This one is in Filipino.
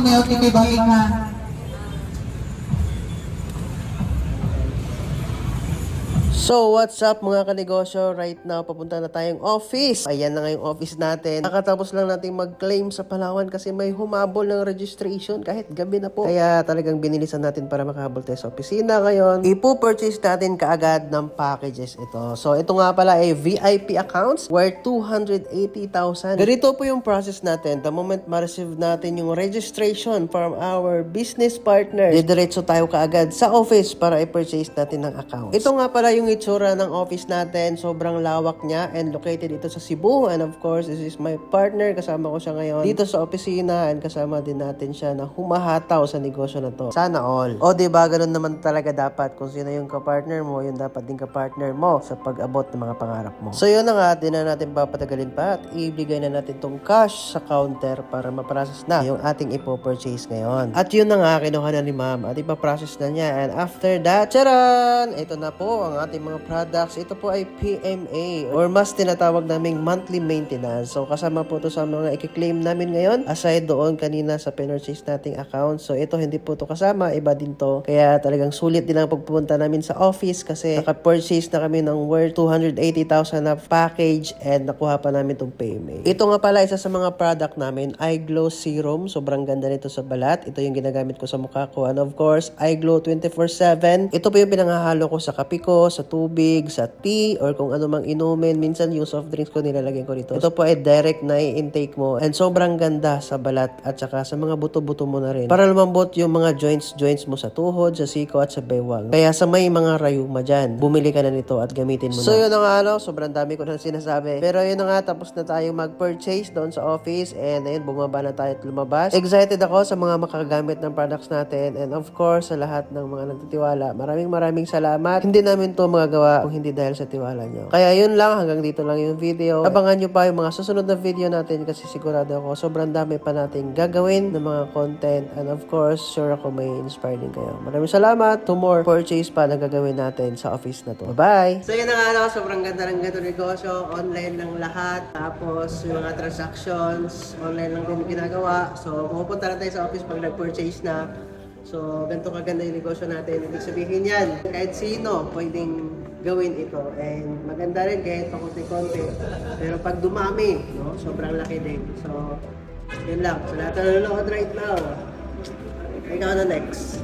may okay kay bagay nga. So, what's up mga kanegosyo? Right now, papunta na tayong office. Ayan na nga yung office natin. Nakatapos lang natin mag-claim sa Palawan kasi may humabol ng registration kahit gabi na po. Kaya talagang binilisan natin para makahabol tayo sa opisina ngayon. Ipo-purchase natin kaagad ng packages ito. So, ito nga pala ay VIP accounts worth 280,000. Ganito po yung process natin. The moment ma-receive natin yung registration from our business partner, didiretso tayo kaagad sa office para i-purchase natin ng accounts. Ito nga pala yung itsura ng office natin. Sobrang lawak niya and located ito sa Cebu. And of course, this is my partner. Kasama ko siya ngayon dito sa opisina and kasama din natin siya na humahataw sa negosyo na to. Sana all. O diba, ganun naman talaga dapat. Kung sino yung kapartner mo, yun dapat din kapartner mo sa pag-abot ng mga pangarap mo. So yun na nga, di na natin papatagalin pa at ibigay na natin tong cash sa counter para ma-process na yung ating ipo-purchase ngayon. At yun na nga, kinuha na ni ma'am at ipa-process na niya. And after that, charan! Ito na po ang ating mga products. Ito po ay PMA or mas tinatawag naming monthly maintenance. So kasama po to sa mga i-claim namin ngayon aside doon kanina sa purchase nating account. So ito hindi po to kasama, iba din to. Kaya talagang sulit din ang pagpupunta namin sa office kasi naka-purchase na kami ng worth 280,000 na package and nakuha pa namin tong PMA. Ito nga pala isa sa mga product namin, iGlow Serum. Sobrang ganda nito sa balat. Ito yung ginagamit ko sa mukha ko. And of course, iGlow 24/7. Ito po yung pinangahalo ko sa kape ko, sa tubig, sa tea, or kung ano mang inumin. Minsan yung soft drinks ko nilalagay ko rito. Ito po ay direct na i-intake mo and sobrang ganda sa balat at saka sa mga buto-buto mo na rin. Para lumambot yung mga joints mo sa tuhod, sa siko at sa bewang. Kaya sa may mga rayuma dyan, bumili ka na nito at gamitin mo na. So yun na nga sobrang dami ko na sinasabi. Pero yun na nga, tapos na tayo mag-purchase doon sa office and ayun, bumaba na tayo at lumabas. Excited ako sa mga makagamit ng products natin and of course sa lahat ng mga nagtitiwala. Maraming salamat. Hindi namin to magagawa kung hindi dahil sa tiwala nyo. Kaya yun lang, hanggang dito lang yung video. Abangan nyo pa yung mga susunod na video natin kasi sigurado ako sobrang dami pa natin gagawin ng mga content and of course, sure ako may inspire din kayo. Maraming salamat. To more purchase pa na gagawin natin sa office na to. Bye-bye! So yun na nga, sobrang ganda ng ganito negosyo. Online lang lahat. Tapos yung mga transactions, online lang din ginagawa. So pupunta lang tayo sa office pag nag-purchase na. So, ganito kaganda yung negosyo natin. Ibig sabihin yan, kahit sino pwedeng gawin ito. And maganda rin kahit pakunti-kunti. Pero pag dumami, no, sobrang laki din. So, yun lang. So, lahat na nanonood right now. Ikaw na next.